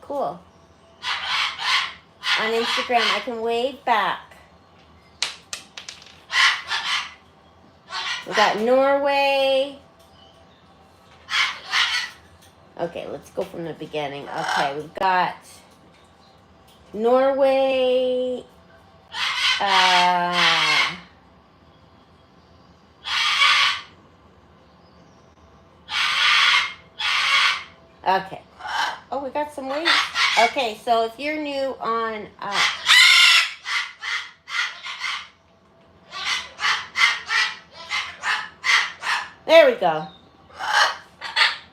Cool. On Instagram, I can wave back. We got Norway. Okay, let's go from the beginning. Okay, we've got Norway. Okay. Oh, we got some waves. Okay, so if you're new on... there we go.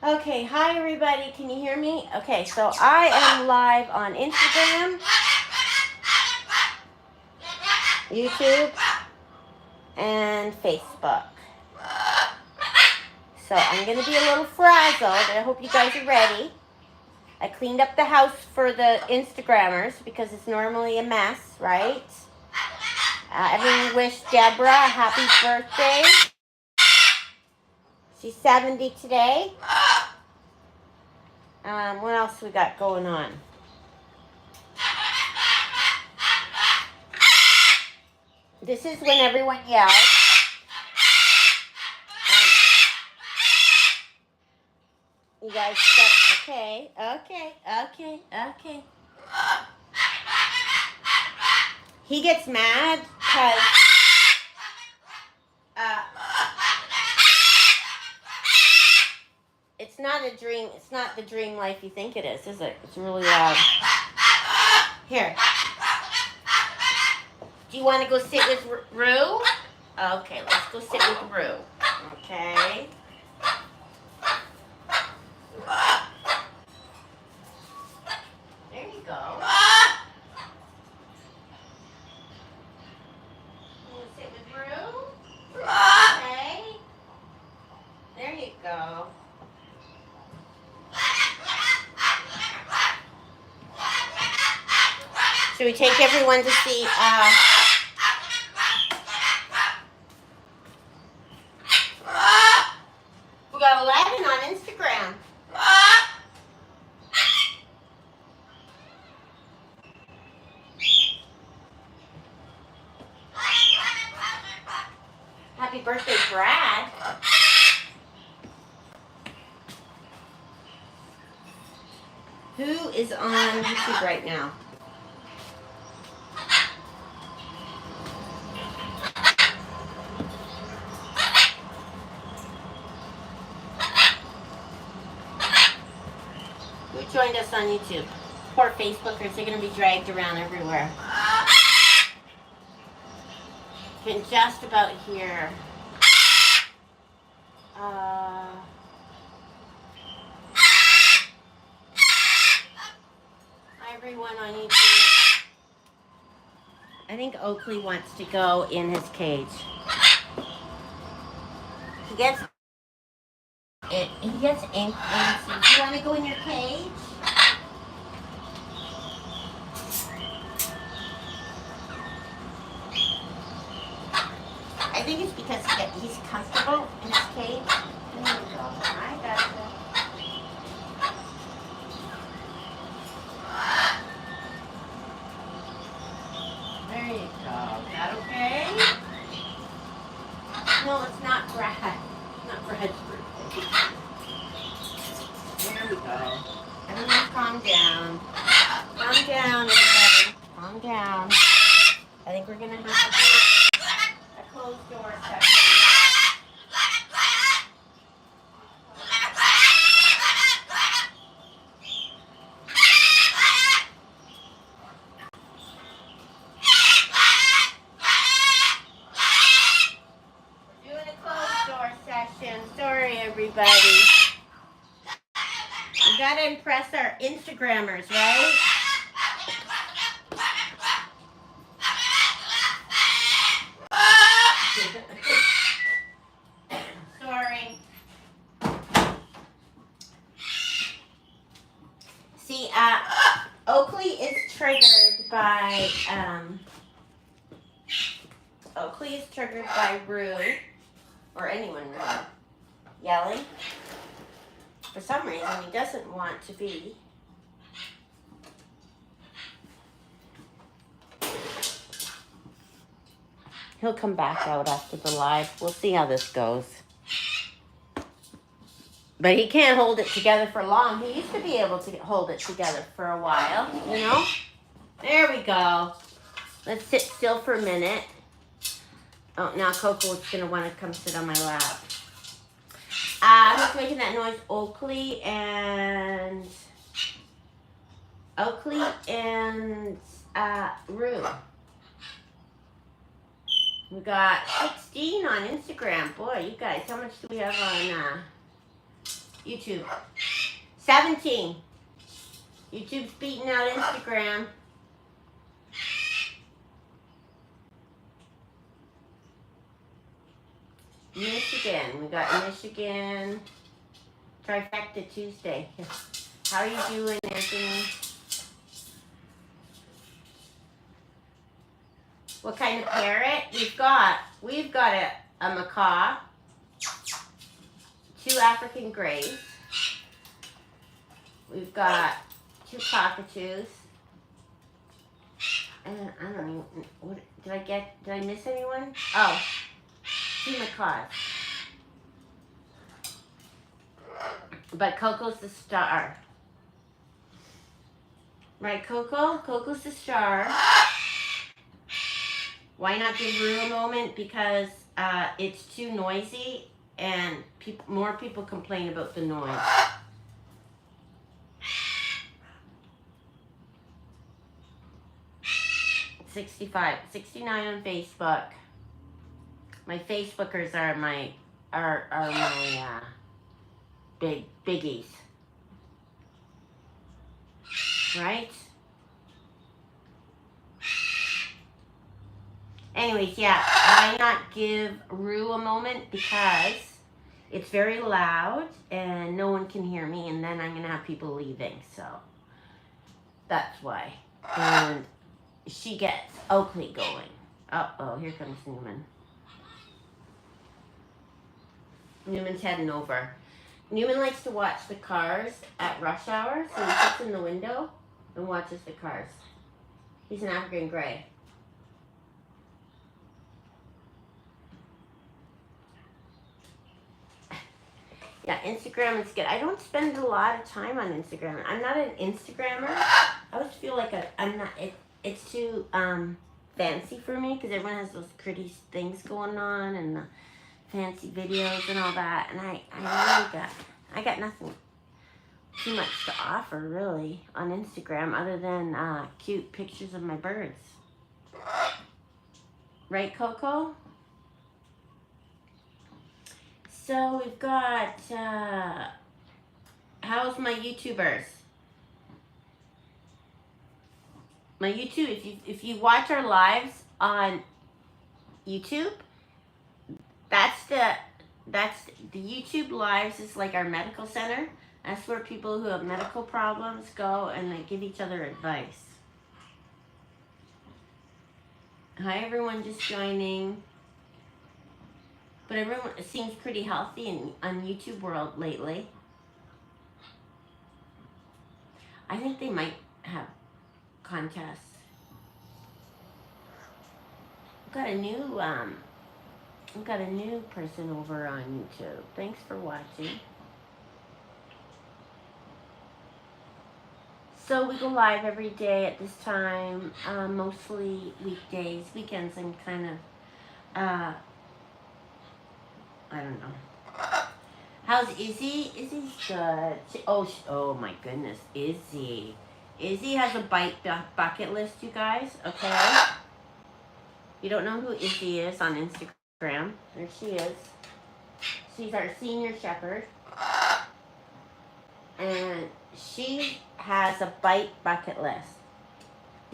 Okay, hi everybody. Can you hear me? Okay, so I am live on Instagram, YouTube, and Facebook. So I'm going to be a little frazzled. I hope you guys are ready. I cleaned up the house for the Instagrammers because it's normally a mess, right? Everyone wish Deborah a happy birthday. She's 70 today. What else we got going on? This is when everyone yells. You guys start, okay. He gets mad because it's not a dream. It's not the dream life you think it is it? It's really loud. Here. Do you want to go sit with Rue? Okay, let's go sit with Rue. Okay. There you go. You want to sit with Rue? Okay. There you go. Should we take everyone to see we got 11 on Instagram. Happy birthday, Brad. Who is on YouTube right now? Who joined us on YouTube? Poor Facebookers, they're going to be dragged around everywhere. You can just about hear. Hi everyone on YouTube. I think Oakley wants to go in his cage. He gets antsy. Do you want to go in your cage? I think it's because he's comfortable in his cage. There you go. I gotcha. There you go. Is that okay? No, it's not Brad. It's not Brad's birthday. There we go. Everyone calm down. Calm down, everybody. Calm down. I think we're going to have to do a closed door session. We're doing a closed door session. Sorry, everybody. We got to impress our Instagrammers, right? Sorry. See, Oakley is triggered by Rue, or anyone really, yelling. For some reason, he doesn't want to be He'll come back out after the live. We'll see how this goes. But he can't hold it together for long. He used to be able to hold it together for a while, you know? There we go. Let's sit still for a minute. Oh, now Coco is going to want to come sit on my lap. Who's making that noise? Oakley and Rue. We got 16 on Instagram. Boy, you guys, how much do we have on YouTube? 17. YouTube's beating out Instagram. Michigan. We got Michigan. Trifecta Tuesday. How are you doing, Anthony? What kind of parrot? We've got a macaw, 2 African greys. We've got 2 cockatoos. And I don't even, what did I miss anyone? Oh, 2 macaws. But Coco's the star. Right, Coco? Coco's the star. Why not give Rue a moment? Because it's too noisy and more people complain about the noise. 65, 69 on Facebook. My Facebookers are my biggies. Right? Anyways, yeah, why not give Rue a moment, because it's very loud and no one can hear me, and then I'm going to have people leaving, so that's why. And she gets Oakley going. Uh-oh, here comes Newman. Newman's heading over. Newman likes to watch the cars at rush hour, so he sits in the window and watches the cars. He's an African Grey. Yeah, Instagram is good. I don't spend a lot of time on Instagram. I'm not an Instagrammer. I always feel like I'm not. It's too fancy for me, because everyone has those pretty things going on and the fancy videos and all that. And I got nothing too much to offer really on Instagram, other than cute pictures of my birds. Right, Coco? So we've got, how's my YouTubers? My YouTube, if you watch our lives on YouTube, that's the YouTube lives is like our medical center. That's where people who have medical problems go and they give each other advice. Hi everyone, just joining. But everyone seems pretty healthy on YouTube world lately. I think they might have contests. I've got a new person over on YouTube. Thanks for watching. So we go live every day at this time, mostly weekdays. Weekends I'm kind of I don't know. How's Izzy? Izzy's good. Oh my goodness, Izzy. Izzy has a bucket list, you guys. Okay. You don't know who Izzy is on Instagram? There she is. She's our senior shepherd, and she has a bucket list.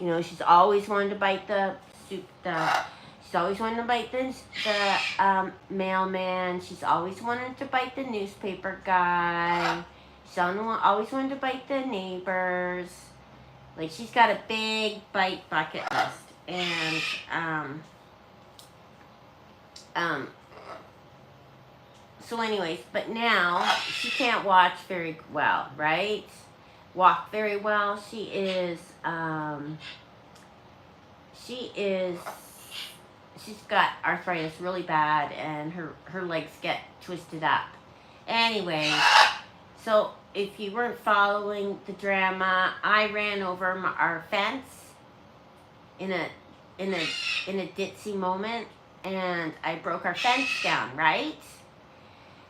You know, she's always wanted to bite She's always wanted to bite the mailman. She's always wanted to bite the newspaper guy. She's always wanted to bite the neighbors. Like, she's got a big bite bucket list. And, so anyways, but now she can't watch very well, right? Walk very well. She is she's got arthritis really bad, and her legs get twisted up. Anyway, so if you weren't following the drama, I ran over our fence in a ditzy moment, and I broke our fence down, right?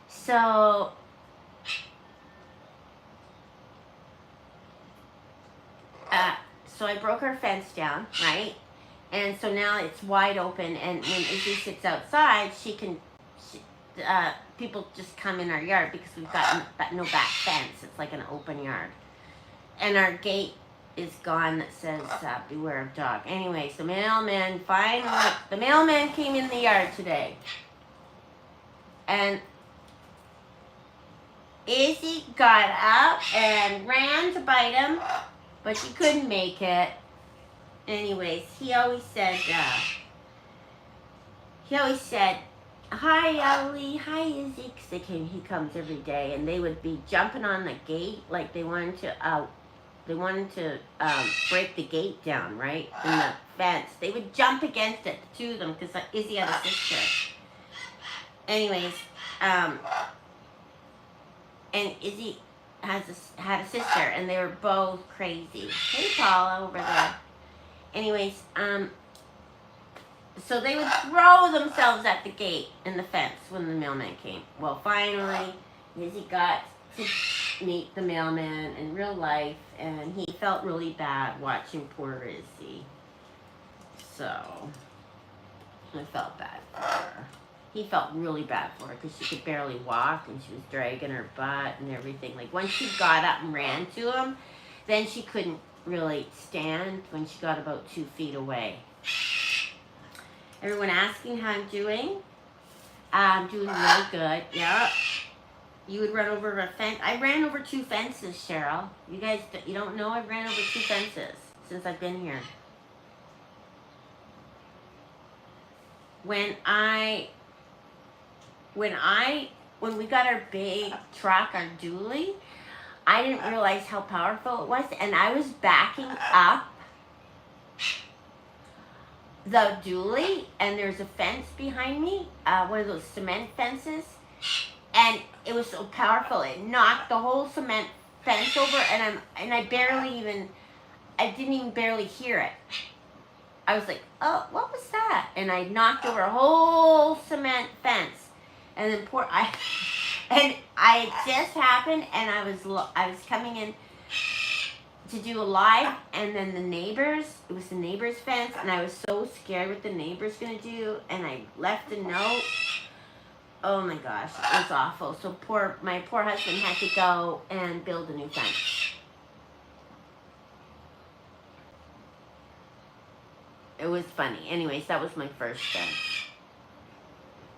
So I broke our fence down, right? And so now it's wide open, and when Izzy sits outside, people just come in our yard because we've got no back fence. It's like an open yard. And our gate is gone that says, beware of dog. Anyway, so the mailman came in the yard today. And Izzy got up and ran to bite him, but she couldn't make it. Anyways, he always said, hi, Ellie, hi, Izzy, because he comes every day, and they would be jumping on the gate like they wanted to break the gate down, right, in the fence. They would jump against it, the two of them, because Izzy had a sister. Anyways, and Izzy had a sister, and they were both crazy. Hey, Paula, over there. Anyways, so they would throw themselves at the gate in the fence when the mailman came. Well, finally, Izzy got to meet the mailman in real life, and he felt really bad watching poor Izzy. So, I felt bad for her. He felt really bad for her because she could barely walk, and she was dragging her butt and everything. Like, once she got up and ran to him, then she couldn't really stand when she got about 2 feet away. Everyone asking how I'm doing. I'm doing really good. Yeah. You would run over a fence. I ran over 2 fences, Cheryl. You guys, you don't know I ran over 2 fences since I've been here. When we got our big truck, our dually, I didn't realize how powerful it was, and I was backing up the dually, and there's a fence behind me, one of those cement fences, and it was so powerful, it knocked the whole cement fence over, and I didn't even barely hear it. I was like, oh, what was that? And I knocked over a whole cement fence, and then and it just happened, and I was coming in to do a live, and then it was the neighbor's fence, and I was so scared what the neighbor's gonna do, and I left a note. Oh my gosh, it was awful. So my poor husband had to go and build a new fence. It was funny. Anyways, that was my first fence.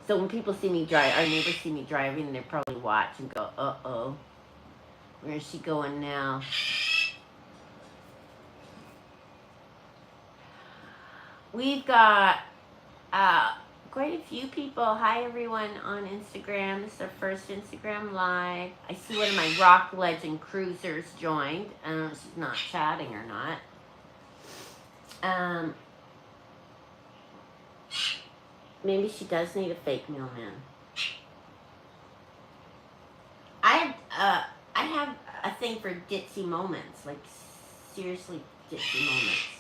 So when people see me drive, our neighbors see me driving, they probably watch and go, uh-oh, where is she going now? We've got quite a few people. Hi, everyone on Instagram. This is our first Instagram Live. I see one of my rock legend cruisers joined. I don't know if she's not chatting or not. Maybe she does need a fake mailman. I have a thing for ditzy moments, like seriously ditzy moments.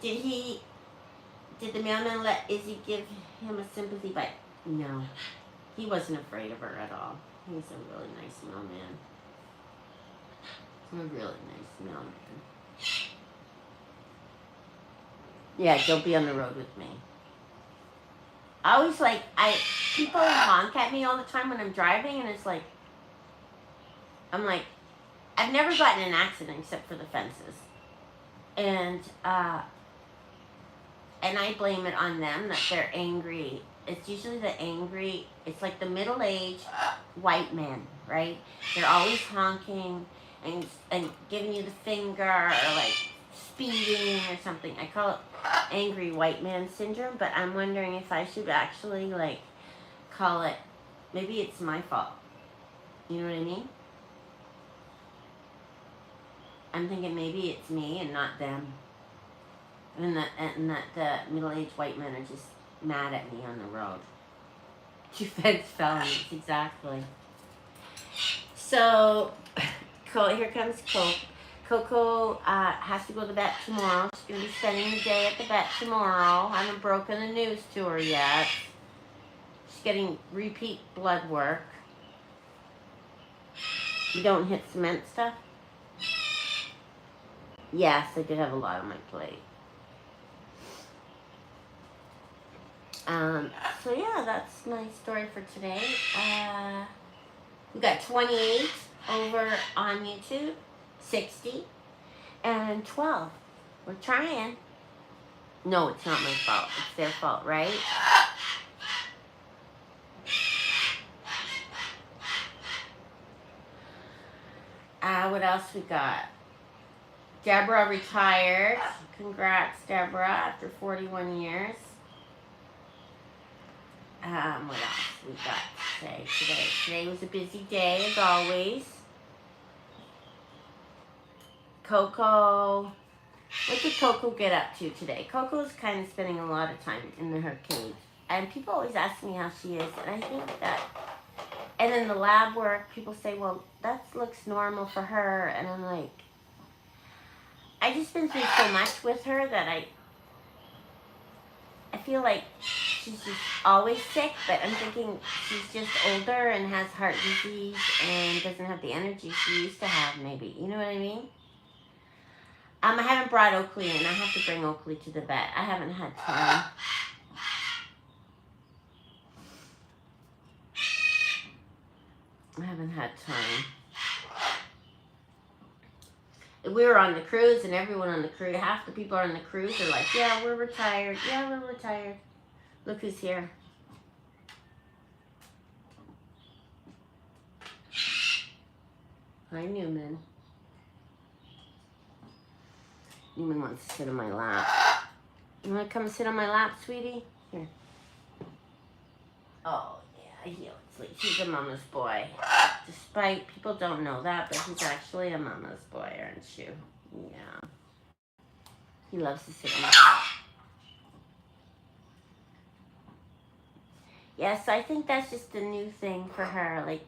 Did the mailman let Izzy give him a sympathy bite? No. He wasn't afraid of her at all. He's a really nice mailman. A really nice mailman. Yeah, don't be on the road with me. I always people honk at me all the time when I'm driving, and it's like, I'm like, I've never gotten in an accident except for the fences. And I blame it on them that they're angry. It's usually it's like the middle-aged white men, right? They're always honking and giving you the finger, or like speeding or something. I call it angry white man syndrome, but I'm wondering if I should actually call it, maybe it's my fault. You know what I mean? I'm thinking maybe it's me and not them. And that middle-aged white men are just mad at me on the road. 2 feds felonies, exactly. So, here comes Coco has to go to the vet tomorrow. She's going to be spending the day at the vet tomorrow. I haven't broken the news to her yet. She's getting repeat blood work. You don't hit cement stuff? Yes, I did have a lot on my plate. So yeah, that's my story for today. We got 28 over on YouTube, 60, and 12. We're trying. No, it's not my fault. It's their fault, right? What else we got? Deborah retired. Congrats, Deborah, after 41 years. What else we got to say today? Today was a busy day, as always. Coco. What did Coco get up to today? Coco's kind of spending a lot of time in her cage. And people always ask me how she is. And I think that... And then the lab work, people say, well, that looks normal for her. And I'm like... I just been through so much with her that I feel like she's just always sick, but I'm thinking she's just older and has heart disease and doesn't have the energy she used to have, maybe. You know what I mean? I haven't brought Oakley in. I have to bring Oakley to the vet. I haven't had time. I haven't had time. We were on the cruise, and everyone on the cruise, half the people on the cruise are like, yeah, we're retired. Yeah, we're retired. Look who's here. Hi, Newman. Newman wants to sit on my lap. You want to come sit on my lap, sweetie? Here. Oh, yeah, he sleeps. He's a mama's boy. Despite people don't know that, but he's actually a mama's boy, aren't you? Yeah. He loves to sit on my lap. Yes, I think that's just a new thing for her. Like,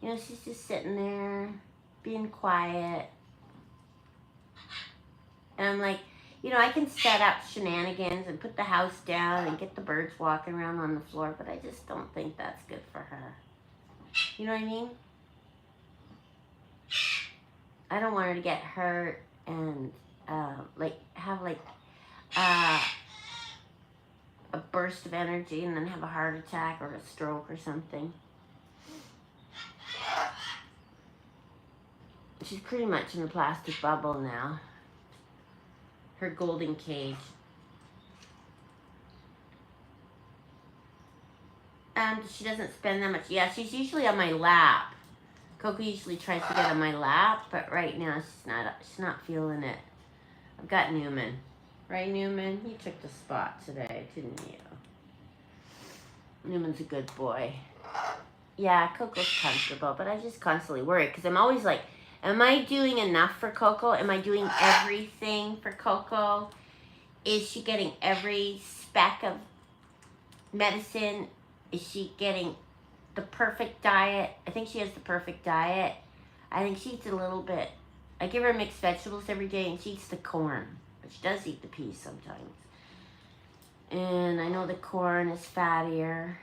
you know, she's just sitting there, being quiet. And I'm like, you know, I can set up shenanigans and put the house down and get the birds walking around on the floor, but I just don't think that's good for her. You know what I mean? I don't want her to get hurt and, have, a burst of energy and then have a heart attack or a stroke or something. She's pretty much in a plastic bubble now. Her golden cage. She doesn't spend that much. Yeah, she's usually on my lap. Coco usually tries to get on my lap, but right now she's not feeling it. I've got Newman. Right, Newman? You took the spot today, didn't you? Newman's a good boy. Yeah, Coco's comfortable, but I just constantly worry because I'm always like, am I doing enough for Coco? Am I doing everything for Coco? Is she getting every speck of medicine? Is she getting the perfect diet? I think she has the perfect diet. I think she eats a little bit. I give her mixed vegetables every day, and she eats the corn. But she does eat the peas sometimes. And I know the corn is fattier.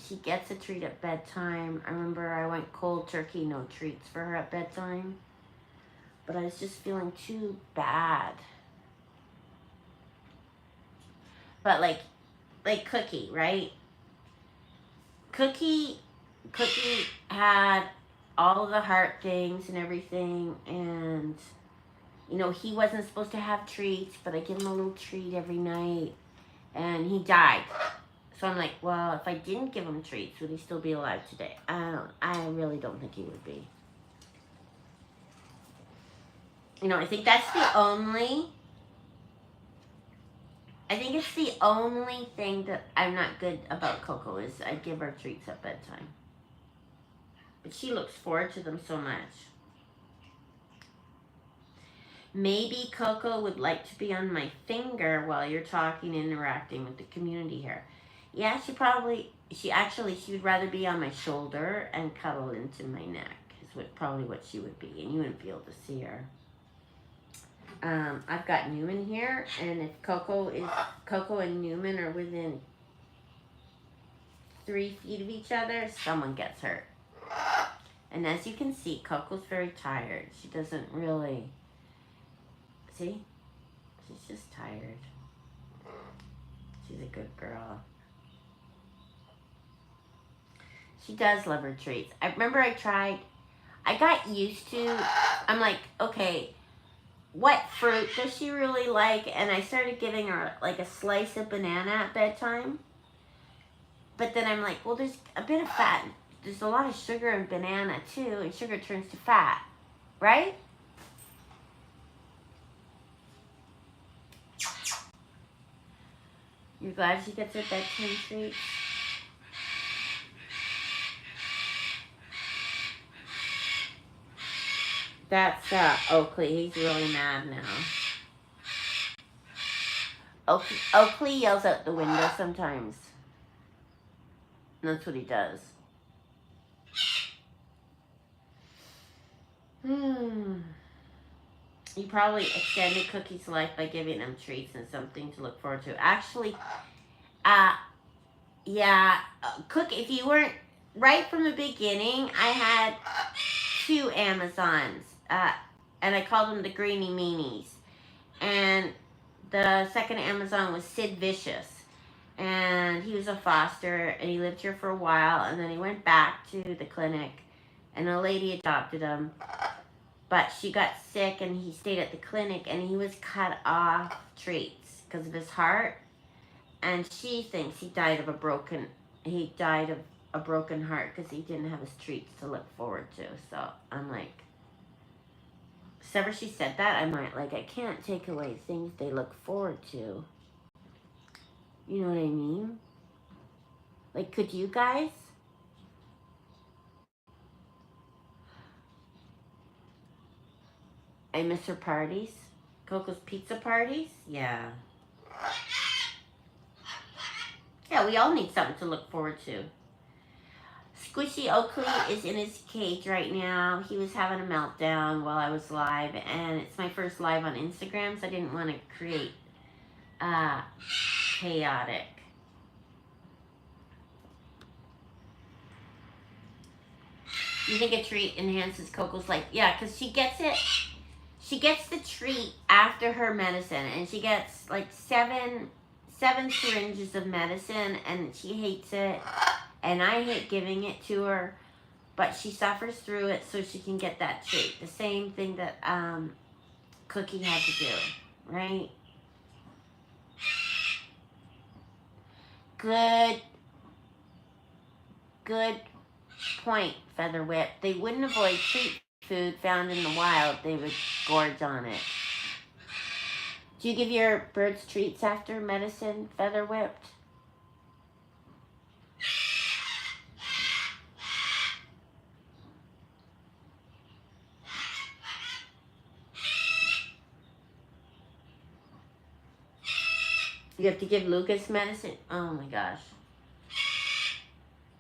She gets a treat at bedtime. I remember I went cold turkey, no treats for her at bedtime. But I was just feeling too bad. But like Cookie, right? Cookie had all of the heart things and everything, and you know, he wasn't supposed to have treats, but I give him a little treat every night, and he died. So I'm like, well, if I didn't give him treats, would he still be alive today? I really don't think he would be. You know, I think it's the only thing that I'm not good about Coco is I give her treats at bedtime. But she looks forward to them so much. Maybe Coco would like to be on my finger while you're talking and interacting with the community here. Yeah, she would rather be on my shoulder and cuddle into my neck is probably what she would be, and you wouldn't be able to see her. I've got Newman here, and if Coco and Newman are within 3 feet of each other, someone gets hurt. And as you can see, Coco's very tired. She doesn't really... See? She's just tired. She's a good girl. She does love her treats. I remember I got used to... I'm like, okay, what fruit does she really like? And I started giving her like a slice of banana at bedtime. But then I'm like, well, there's a bit of fat. There's a lot of sugar in banana too, and sugar turns to fat, right? You're glad she gets her bedtime treats? That's Oakley. He's really mad now. Oakley yells out the window sometimes. That's what he does. You probably extended Cookie's life by giving him treats and something to look forward to. Actually, yeah, Cook, if you weren't right from the beginning, I had 2 Amazons, and I called them the Greenie Meanies. And the second Amazon was Sid Vicious. And he was a foster, and he lived here for a while, and then he went back to the clinic, and a lady adopted him. But she got sick, and he stayed at the clinic, and he was cut off treats because of his heart. And she thinks he died of a broken heart because he didn't have his treats to look forward to. So I'm like, ever she said that, I'm like, I can't take away things they look forward to. You know what I mean? Like, could you guys? I miss her parties. Coco's pizza parties? Yeah. Yeah, we all need something to look forward to. Squishy Oakley is in his cage right now. He was having a meltdown while I was live, and it's my first live on Instagram, so I didn't want to create chaotic. You think a treat enhances Coco's life? Yeah, because she gets the treat after her medicine, and she gets like seven syringes of medicine, and she hates it, and I hate giving it to her, but she suffers through it so she can get that treat. The same thing that Cookie had to do, right? Good point, Feather Whip. They wouldn't avoid treat food found in the wild. They would gorge on it. Do you give your birds treats after medicine, Feather Whipped? You have to give Lucas medicine? Oh my gosh.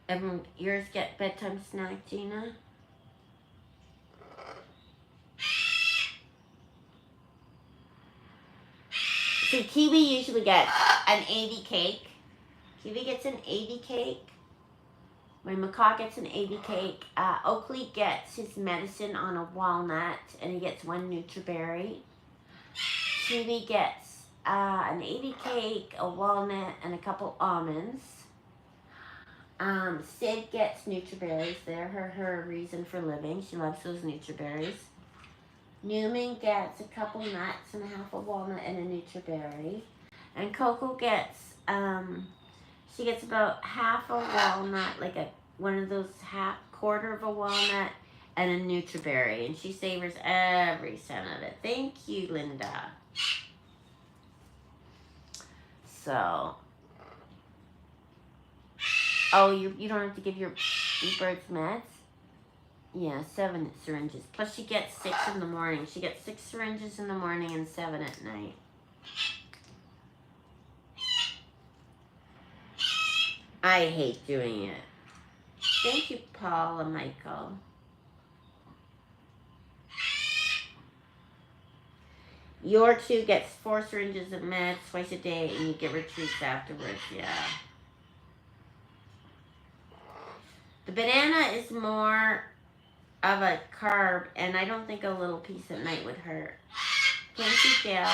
Everyone, yours get bedtime snack, Gina? So Kiwi usually gets an AV cake. Kiwi gets an AV cake. My macaw gets an AV cake. Oakley gets his medicine on a walnut, and he gets 1 Nutriberry. Kiwi gets an AV cake, a walnut, and a couple almonds. Sid gets Nutriberries. They're her reason for living. She loves those Nutriberries. Newman gets a couple nuts and a half a walnut and a Nutriberry. And Coco gets, she gets about half a walnut, like one of those quarter of a walnut, and a Nutriberry. And she savors every cent of it. Thank you, Linda. So, oh, you don't have to give your birds meds? Yeah, 7 syringes. Plus she gets 6 in the morning. She gets 6 syringes in the morning and 7 at night. I hate doing it. Thank you, Paul and Michael. Your 2 gets 4 syringes of meds twice a day and you get retreats afterwards, yeah. The banana is more of a carb, and I don't think a little piece at night would hurt. Thank you, Gail.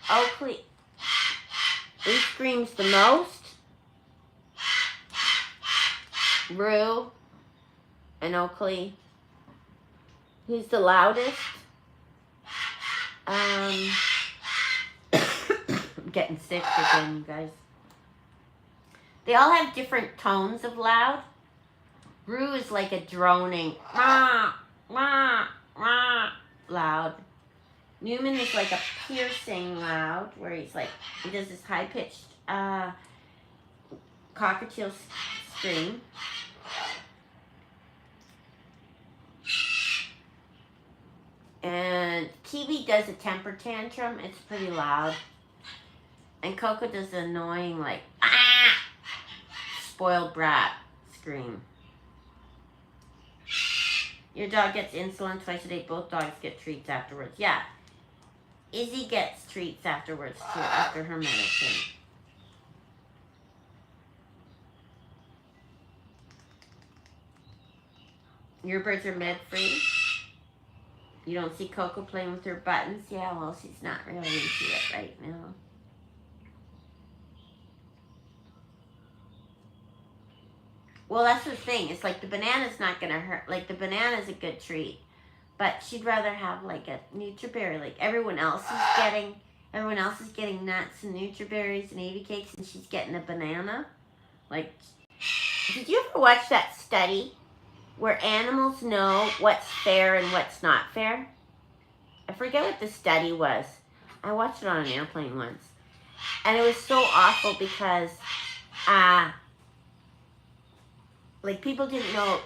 Oakley. Who screams the most? Rue and Oakley. Who's the loudest? I'm getting sick again, you guys. They all have different tones of loud. Rue is like a droning, rah, rah, rah, loud. Newman is like a piercing loud, where he's like, he does this high-pitched cockatiel scream. And Kiwi does a temper tantrum. It's pretty loud. And Coco does an annoying, like, ah, spoiled brat scream. Your dog gets insulin twice a day. Both dogs get treats afterwards. Yeah. Izzy gets treats afterwards, too, after her medicine. Your birds are med-free. You don't see Coco playing with her buttons? Yeah, well, she's not really into it right now. Well, that's the thing. It's like the banana's not going to hurt. Like, the banana's a good treat. But she'd rather have, like, a NutriBerry. Like, everyone else is getting nuts and NutriBerries and 80 cakes, and she's getting a banana. Like, did you ever watch that study where animals know what's fair and what's not fair? I forget what the study was. I watched it on an airplane once. And it was so awful because, like, people didn't know,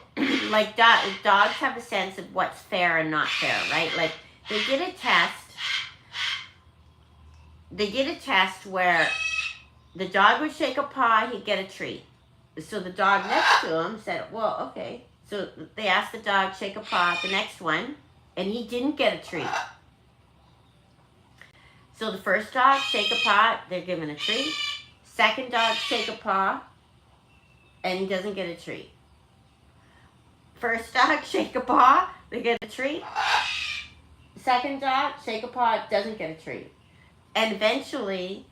like, dogs have a sense of what's fair and not fair, right? Like, they did a test where the dog would shake a paw, he'd get a treat. So the dog next to him said, well, okay. So they asked the dog, shake a paw, the next one, and he didn't get a treat. So the first dog, shake a paw, they're given a treat. Second dog, shake a paw, and he doesn't get a treat. First dog, shake a paw, they get a treat. Second dog, shake a paw, doesn't get a treat. And eventually,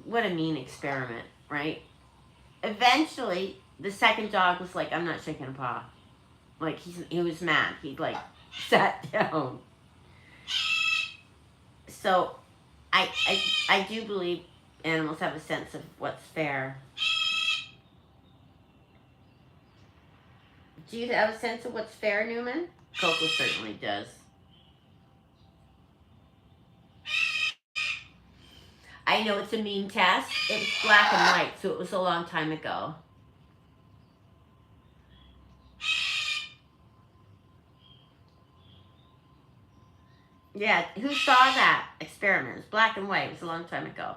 what a mean experiment, right? Eventually, the second dog was like, I'm not shaking a paw. Like, he was mad. He, like, sat down. So, I do believe animals have a sense of what's fair. Do you have a sense of what's fair, Newman? Coco certainly does. I know it's a mean test. It was black and white, so it was a long time ago. Yeah, who saw that experiment? It was black and white. It was a long time ago.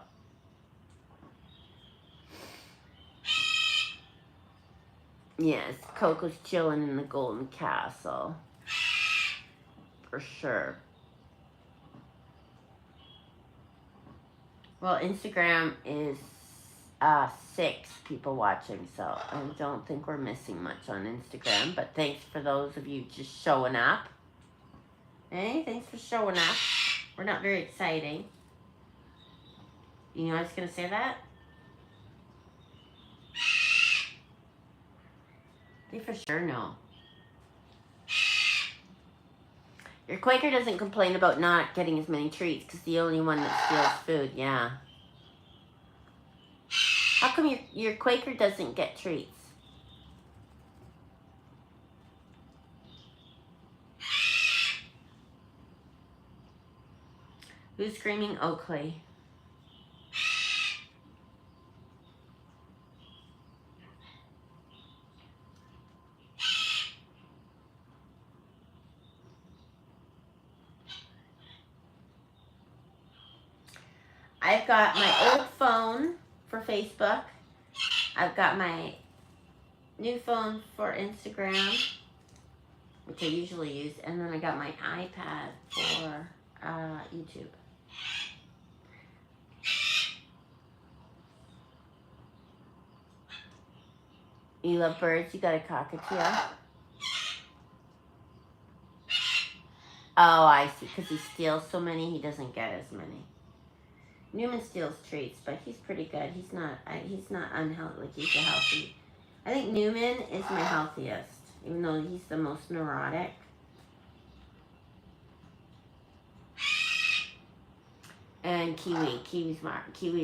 Yes, Coco's chilling in the Golden Castle. For sure. Well, Instagram is 6 people watching, so I don't think we're missing much on Instagram. But thanks for those of you just showing up. Hey, thanks for showing up. We're not very exciting. You know I was going to say that? They for sure know. Your Quaker doesn't complain about not getting as many treats because the only one that steals food, yeah. How come your Quaker doesn't get treats? Who's screaming Oakley? I've got my old phone for Facebook. I've got my new phone for Instagram, which I usually use, and then I got my iPad for YouTube. You love birds? You got a cockatoo? Oh, I see. Because he steals so many, he doesn't get as many. Newman steals treats, but he's pretty good. He's not unhealthy. Like, he's a healthy. I think Newman is my healthiest, even though he's the most neurotic. And Kiwi's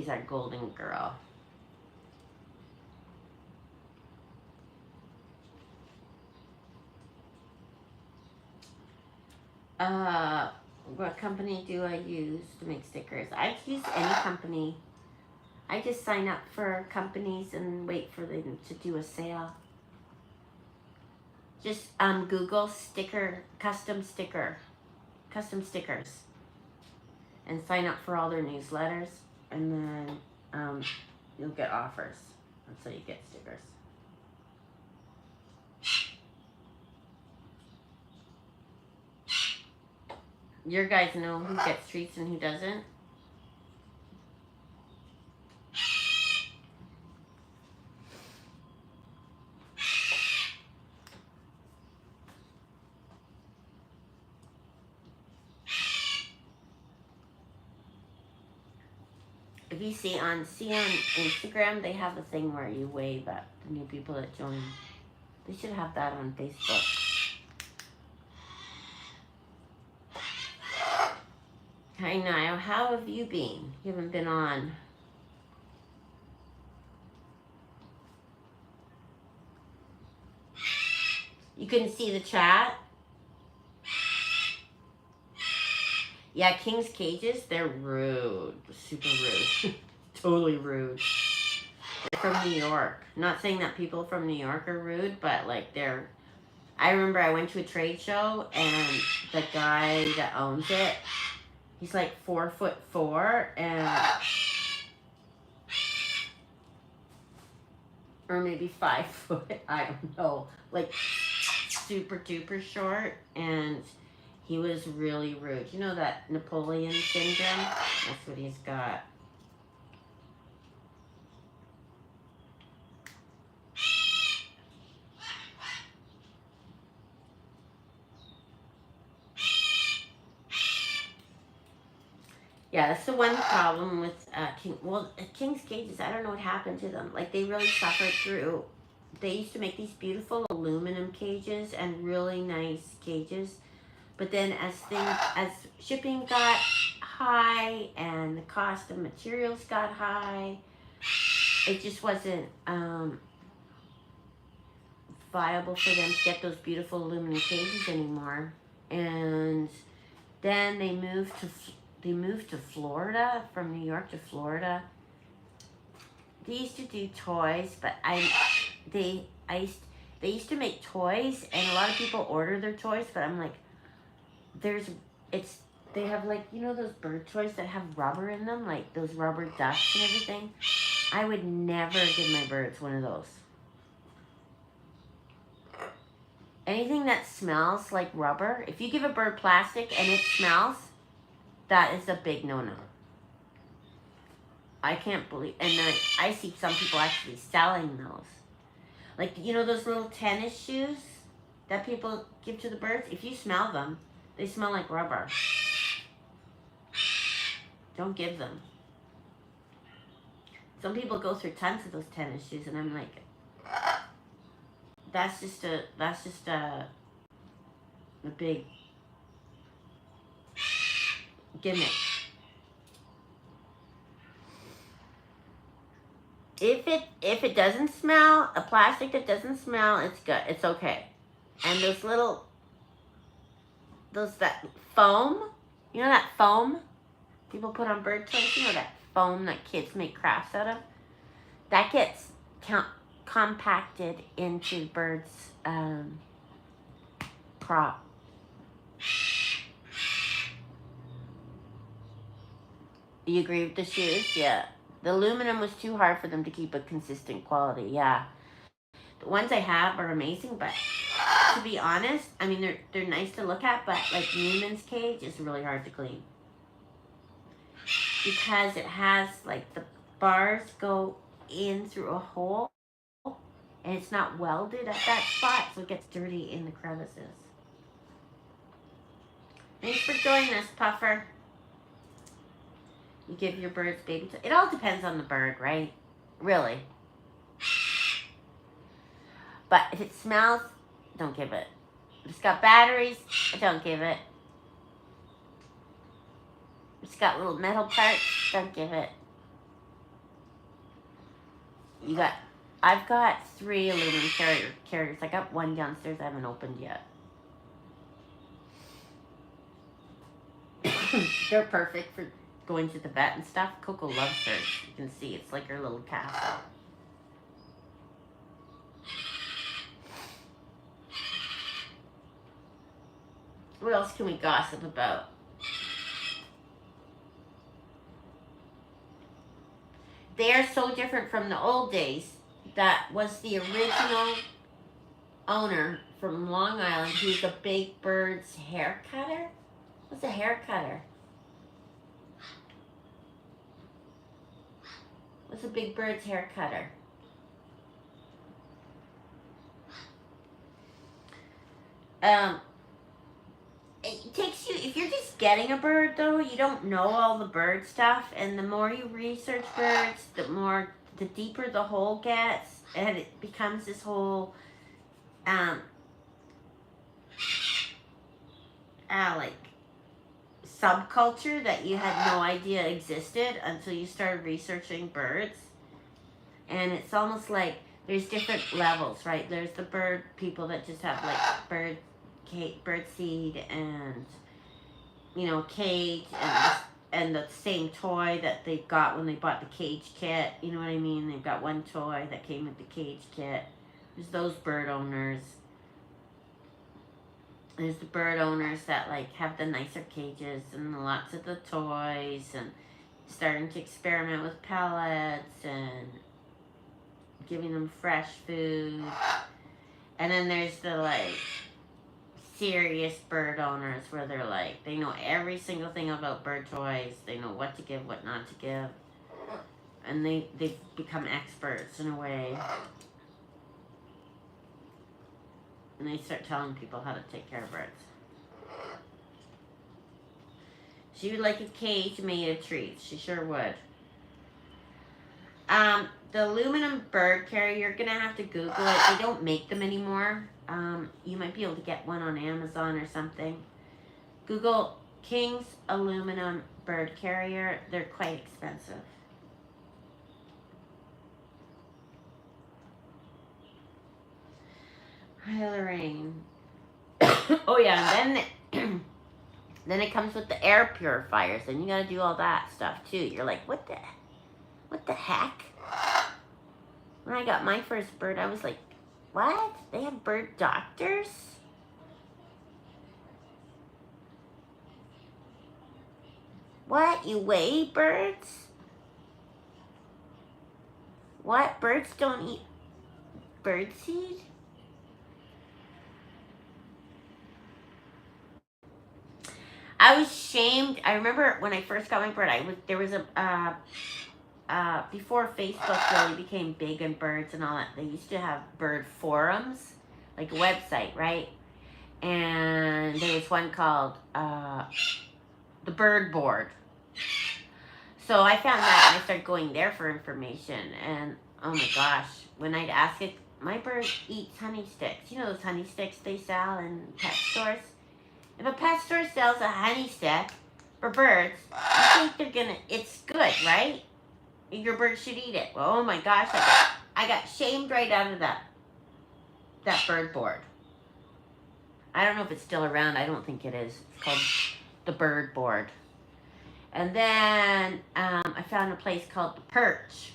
our golden girl. What company do I use to make stickers? I use any company. I just sign up for companies and wait for them to do a sale. Just Google custom stickers, and sign up for all their newsletters, and then you'll get offers. That's how you get stickers. Your guys know who gets treats and who doesn't? If you see on Instagram, they have a thing where you wave at the new people that join. They should have that on Facebook. Hi, Niall. How have you been? You haven't been on. You couldn't see the chat? Yeah, King's Cages, they're rude. Super rude. Totally rude. They're from New York. Not saying that people from New York are rude, but like I remember I went to a trade show and the guy that owns it, he's like 4'4" and or maybe 5 foot, I don't know. Like super duper short, and he was really rude. You know that Napoleon syndrome? That's what he's got. Yeah, that's the one problem with King's Cages. I don't know what happened to them. Like, they really suffered through. They used to make these beautiful aluminum cages and really nice cages. But then as shipping got high and the cost of materials got high, it just wasn't viable for them to get those beautiful aluminum cages anymore. And then they moved to Florida, from New York to Florida. They used to do toys, but they used to make toys, and a lot of people order their toys, but I'm like, they have, like, you know those bird toys that have rubber in them, like those rubber ducks and everything? I would never give my birds one of those. Anything that smells like rubber, if you give a bird plastic and it smells, that is a big no-no. I can't believe, and then I see some people actually selling those. Like, you know those little tennis shoes that people give to the birds? If you smell them, they smell like rubber. Don't give them. Some people go through tons of those tennis shoes, and I'm like, that's just a big gimmick. If it doesn't smell, a plastic that doesn't smell, it's good. It's okay. And that foam, you know that foam people put on bird toys, you know that foam that kids make crafts out of? That gets compacted into birds' crop. You agree with the shoes? Yeah. The aluminum was too hard for them to keep a consistent quality. Yeah. The ones I have are amazing, but to be honest, I mean they're nice to look at, but like Newman's cage is really hard to clean because it has like the bars go in through a hole and it's not welded at that spot, so it gets dirty in the crevices. Thanks for joining us, Puffer. You give your birds baby. It all depends on the bird, right? Really. But if it smells, don't give it. If it's got batteries, don't give it. If it's got little metal parts, don't give it. I've got 3 aluminum carriers. I got 1 downstairs I haven't opened yet. They're perfect for going to the vet and stuff. Coco loves hers. You can see it's like her little castle. What else can we gossip about? They are so different from the old days. That was the original owner from Long Island. He's a Big Bird's hair cutter. What's a hair cutter? What's a Big Bird's hair cutter? It takes you, if you're just getting a bird though, you don't know all the bird stuff, and the more you research birds, the deeper the hole gets, and it becomes this whole, like, subculture that you had no idea existed until you started researching birds. And it's almost like there's different levels, right? There's the bird people that just have like bird seed and, you know, cage and the same toy that they got when they bought the cage kit. You know what I mean? They've got one toy that came with the cage kit. There's those bird owners. There's the bird owners that like have the nicer cages and lots of the toys and starting to experiment with pellets and giving them fresh food. And then there's the like serious bird owners where they're like, they know every single thing about bird toys. They know what to give, what not to give. And they've become experts in a way. And they start telling people how to take care of birds. She would like a cage made of treats. She sure would. The aluminum bird carrier, you're going to have to Google it. They don't make them anymore. You might be able to get one on Amazon or something. Google King's aluminum bird carrier. They're quite expensive. Hi, Lorraine. Oh yeah, and then it comes with the air purifiers, and you gotta do all that stuff too. You're like, what the heck? When I got my first bird, I was like, what? They have bird doctors? What? You weigh birds? What? Birds don't eat birdseed? I was shamed. I remember when I first got my bird, there was a before Facebook really became big in birds and all that, they used to have bird forums, like a website, right? And there was one called the Bird Board. So I found that and I started going there for information. And oh my gosh, when I'd ask it, my bird eats honey sticks. You know those honey sticks they sell in pet stores? If a pet store sells a honey stick for birds, you think it's good, right? Your bird should eat it. Well, oh my gosh, I got shamed right out of that bird board. I don't know if it's still around. I don't think it is. It's called the Bird Board. And then I found a place called the Perch.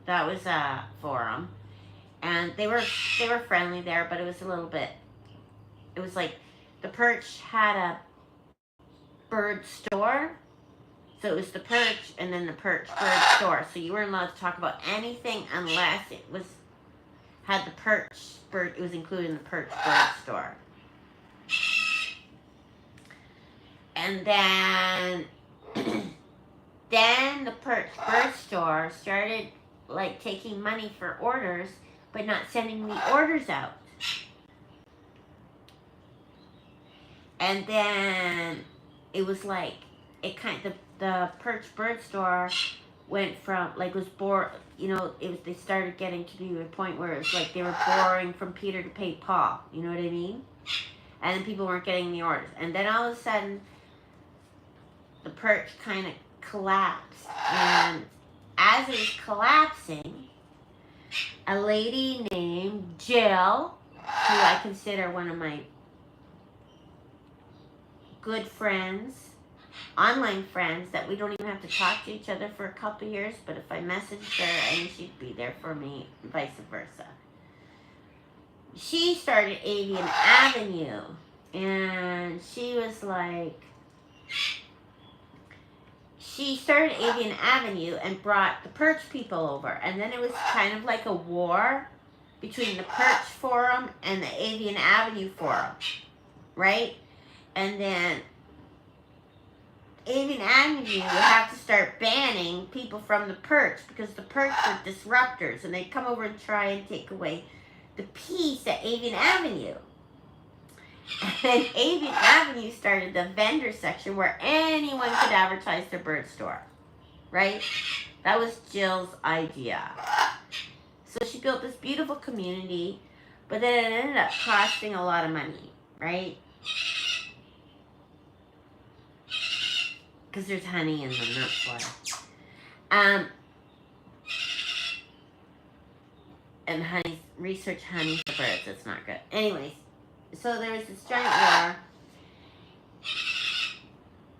That was a forum, and they were friendly there, but it was a little bit. It was like the Perch had a bird store, So it was the perch and then the perch bird store. So you weren't allowed to talk about anything unless it was had the perch bird. It was included in the perch bird store. And then, then the perch bird store started like taking money for orders, but not sending the orders out. And then it was like the perch bird store went from like was bored. You know, it was they started getting to be a point where it was like they were boring from Peter to pay Paul. You know what I mean? And then people weren't getting the orders. And then all of a sudden, the perch kind of collapsed. And as it was collapsing, a lady named Jill, who I consider one of my good friends, online friends, that we don't even have to talk to each other for a couple of years, but if I messaged her, I knew she'd be there for me, and vice versa. She started Avian Avenue, and she was like, she started Avian Avenue and brought the perch people over, and then it was kind of like a war between the Perch Forum and the Avian Avenue Forum, right? And then Avian Avenue would have to start banning people from the perch because the perch were disruptors and they'd come over and try and take away the peace at Avian Avenue. And Avian Avenue started the vendor section where anyone could advertise their bird store, right? That was Jill's idea. So she built this beautiful community, but then it ended up costing a lot of money, right? Because there's honey in them, that's why. And honey, research honey for birds, it's not good. Anyways, so there was this giant war.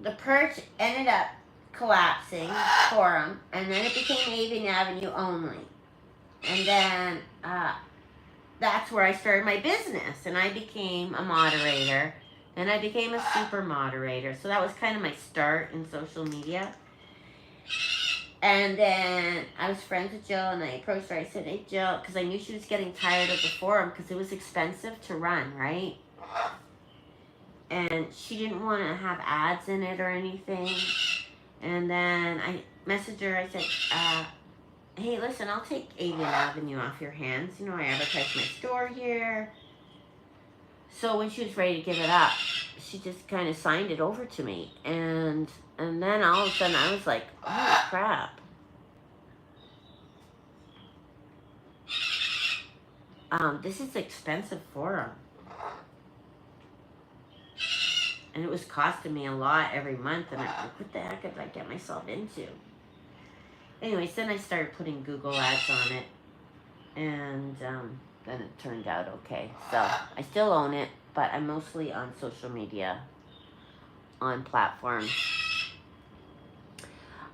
The perch ended up collapsing, forum, and then it became Avian Avenue only. And then that's where I started my business, and I became a moderator. And I became a super moderator. So that was kind of my start in social media. And then I was friends with Jill, and I approached her. I said, hey, Jill, because I knew she was getting tired of the forum because it was expensive to run, right? And she didn't want to have ads in it or anything. And then I messaged her. I said, hey, listen, I'll take Avian Avenue off your hands. You know, I advertise my store here. So when she was ready to give it up, she just kind of signed it over to me. And then all of a sudden I was like, oh crap. This is expensive forum. And it was costing me a lot every month. And I'm like, what the heck did I get myself into? Anyways, then I started putting Google ads on it. And then it turned out okay. So I still own it, but I'm mostly on social media, on platforms.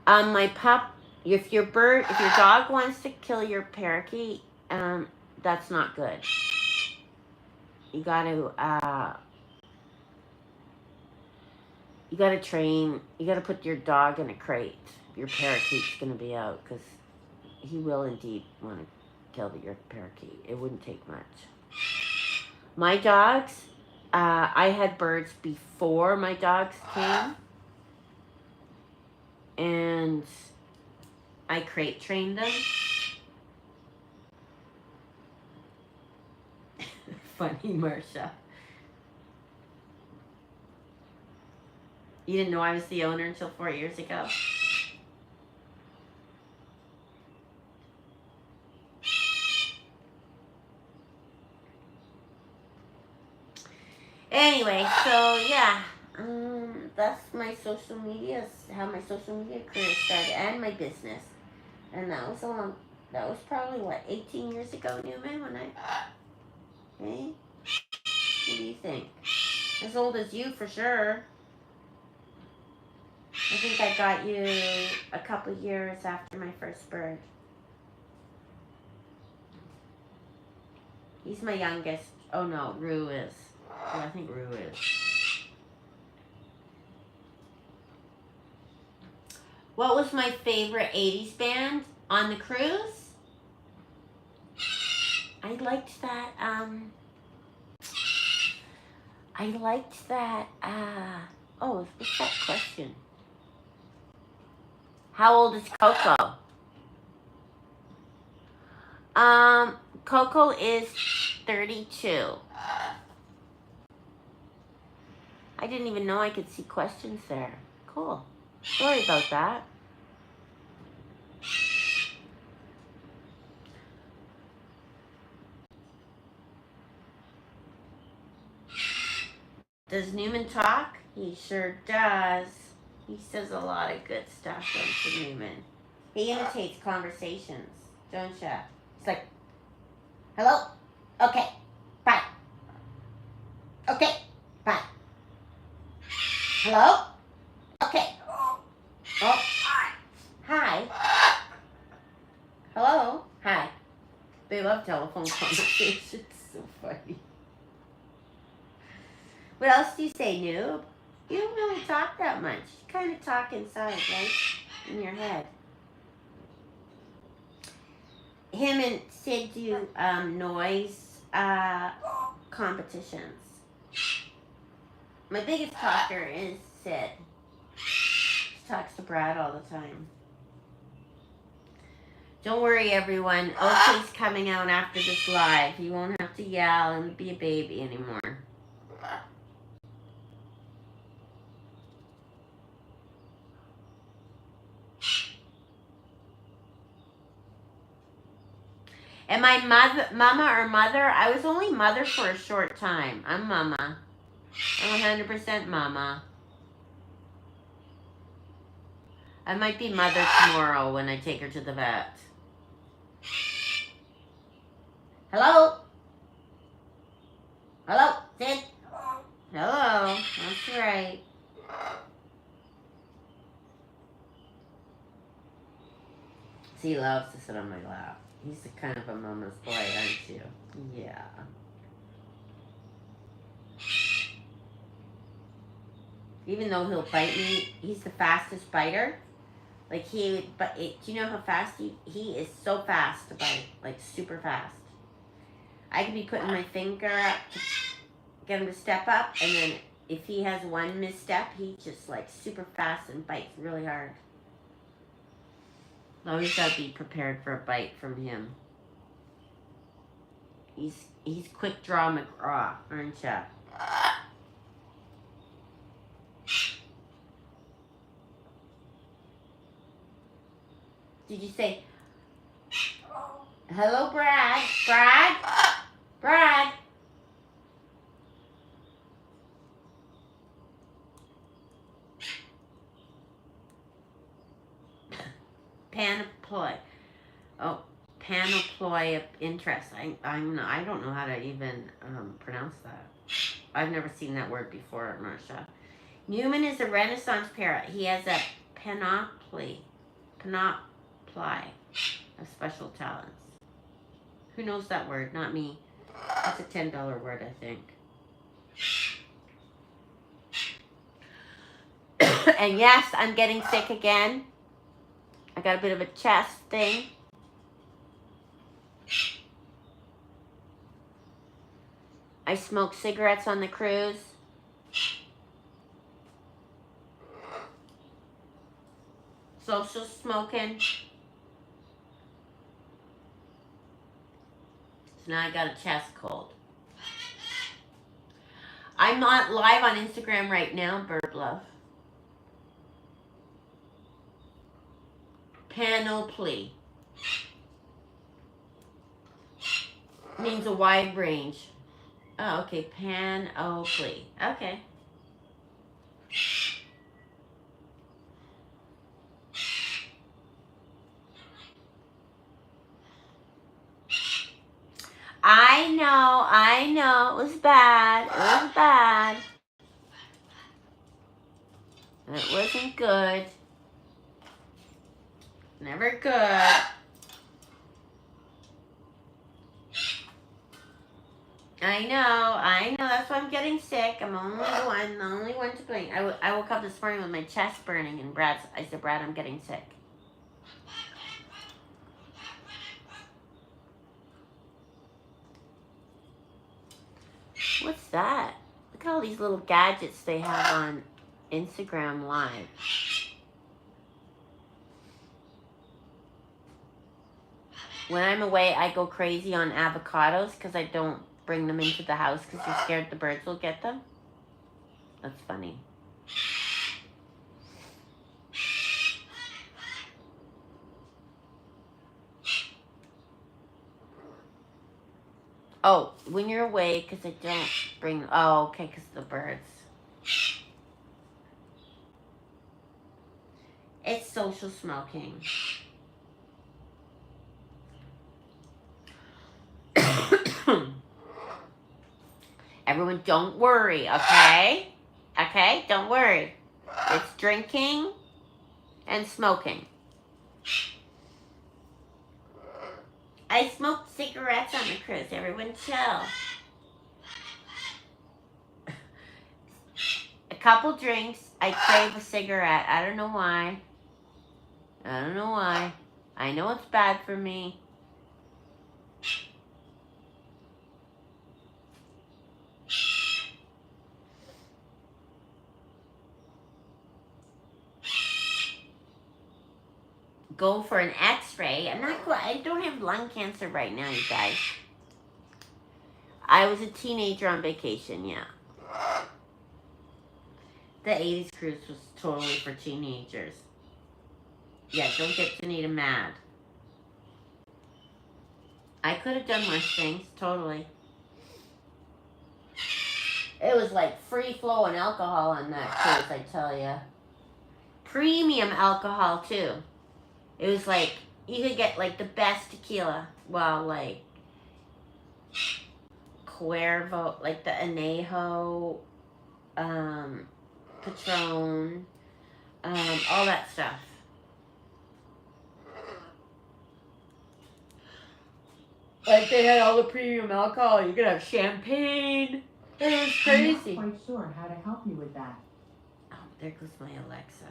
My pup, if your dog wants to kill your parakeet, that's not good. You gotta train. You gotta put your dog in a crate. Your parakeet's gonna be out because he will indeed want to kill your parakeet. It wouldn't take much. My dogs, I had birds before my dogs came, and I crate trained them. Funny, Marsha. You didn't know I was the owner until 4 years ago? Anyway, so yeah, that's my social media, how my social media career started, and my business. And that was probably, what, 18 years ago, Newman, when hey? What do you think? As old as you, for sure. I think I got you a couple years after my first bird. He's my youngest. Oh no, Rue is. Oh, I think Rue is. What was my favorite 80s band on the cruise? I liked that, oh, what's that question? How old is Coco? Coco is 32. I didn't even know I could see questions there. Cool. Sorry about that. Does Newman talk? He sure does. He says a lot of good stuff, don't you, Newman? He imitates conversations, don't you? He's like, hello? Okay, bye. Okay, bye. Hello? Okay. Oh, hi. Hello? Hi. They love telephone conversations. So funny. What else do you say, noob? You don't really talk that much. You kind of talk inside, right? In your head. Him and Sid do noise competitions. My biggest talker is Sid. He talks to Brad all the time. Don't worry, everyone. OK's coming out after this live. You won't have to yell and be a baby anymore. Am I mama or mother? I was only mother for a short time. I'm mama. I'm 100% mama. I might be mother tomorrow when I take her to the vet. Hello? Hello, Sid? Hello. That's right. See, he loves to sit on my lap. He's the kind of a mama's boy, aren't you? Yeah. Even though he'll bite me, he's the fastest biter. Like do you know how fast he is? So fast to bite, like super fast. I could be putting my finger up to get him to step up, and then if he has one misstep, he just like super fast and bites really hard. Always gotta be prepared for a bite from him. He's quick draw McGraw, aren't ya? Did you say, hello, Brad? Brad? Brad? Panoply. Oh, panoply of interest. I don't know how to even pronounce that. I've never seen that word before, Marsha. Newman is a Renaissance parrot. He has a panoply of special talents. Who knows that word? Not me. That's a $10 word, I think. And yes, I'm getting sick again. I got a bit of a chest thing. I smoked cigarettes on the cruise. Social smoking. So now I got a chest cold. I'm not live on Instagram right now, Bird Love. Panoply means a wide range. Oh, okay. Panoply. Okay. I know. It was bad. It was bad. It wasn't good. Never good. I know. That's why I'm getting sick. I'm the only one to blame. I woke up this morning with my chest burning, and I said, Brad, I'm getting sick. What's that? Look at all these little gadgets they have on Instagram Live. When I'm away, I go crazy on avocados because I don't bring them into the house because you're scared the birds will get them. That's funny. Oh, when you're away, because I don't bring... Oh, okay, because of the birds. It's social smoking. Everyone, don't worry, okay? Okay? Don't worry. It's drinking and smoking. I smoked cigarettes on the cruise. Everyone chill. A couple drinks, I crave a cigarette. I don't know why. I know it's bad for me. Go for an x-ray. I don't have lung cancer right now, you guys. I was a teenager on vacation, yeah. The 80s cruise was totally for teenagers. Yeah, don't get Danita mad. I could have done worse things, totally. It was like free-flowing alcohol on that cruise, I tell ya. Premium alcohol, too. It was like, you could get like the best tequila. Well, like Cuervo, like the Anejo, Patron, all that stuff. Like they had all the premium alcohol. You could have champagne. It was crazy. I'm not quite sure how to help you with that. Oh, there goes my Alexa.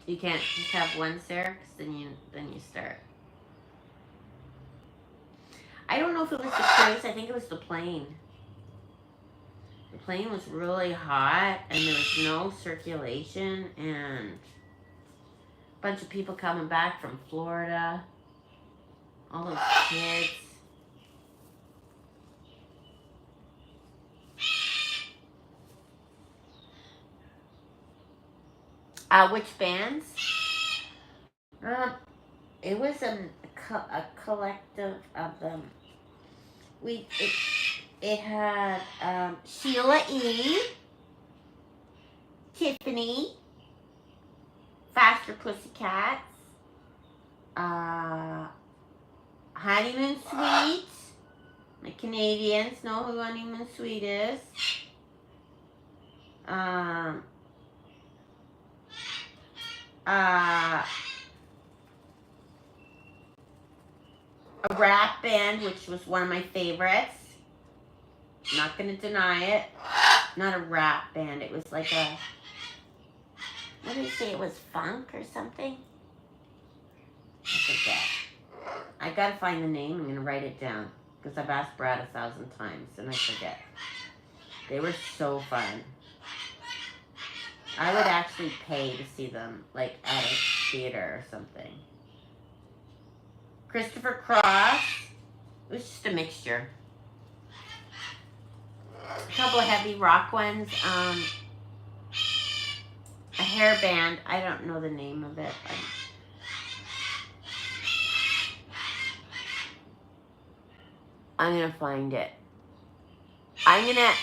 You can't just have one, Sarah, because then you start. I don't know if it was the cruise. I think it was the plane. The plane was really hot, and there was no circulation, and a bunch of people coming back from Florida. All those kids. Which bands? It was a collective of them. It had Sheila E., Tiffany, Faster Pussycats, Honeymoon Suite. The Canadians know who Honeymoon Suite is. A rap band, which was one of my favorites. I'm not going to deny it. Not a rap band. It was like a... What did they say? It was funk or something? I forget. I got to find the name. I'm going to write it down. Because I've asked Brad 1,000 times and I forget. They were so fun. I would actually pay to see them, like, at a theater or something. Christopher Cross. It was just a mixture. A couple of heavy rock ones. A hair band. I don't know the name of it. I'm going to find it. I'm going to...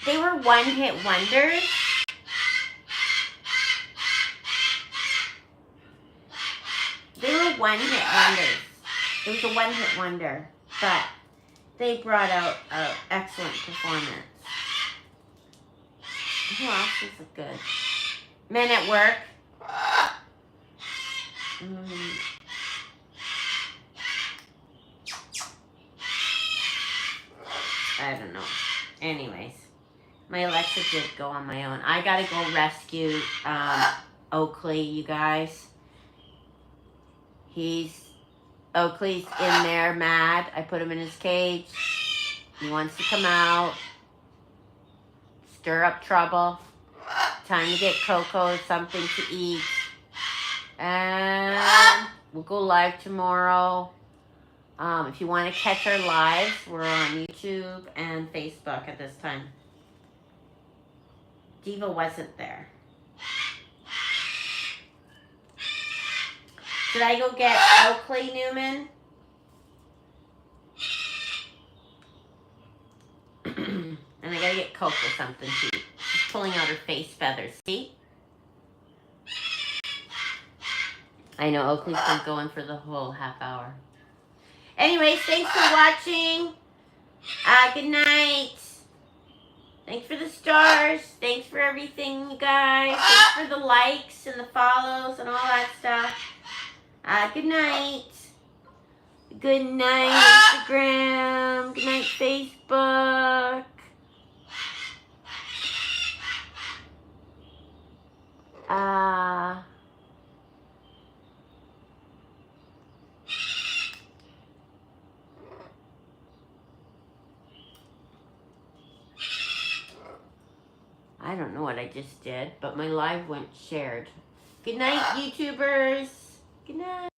They were one-hit wonders. They were one-hit wonders. It was a one-hit wonder, but they brought out an excellent performance. Who else is good? Men at Work. I don't know. Anyways, my Alexa did go on my own. I gotta go rescue Oakley, you guys. Oakley's in there mad. I put him in his cage. He wants to come out. Stir up trouble. Time to get Coco something to eat. And we'll go live tomorrow. If you want to catch our lives, we're on YouTube and Facebook at this time. Diva wasn't there. Should I go get Oakley, Newman? And I gotta get Coco something to eat. She's pulling out her face feathers. See? I know Oakley's been going for the whole half hour. Anyways, thanks for watching. Good night. Thanks for the stars. Thanks for everything, you guys. Thanks for the likes and the follows and all that stuff. Good night. Good night, Instagram. Good night, Facebook. I don't know what I just did, but my live went shared. Good night, YouTubers. Good night.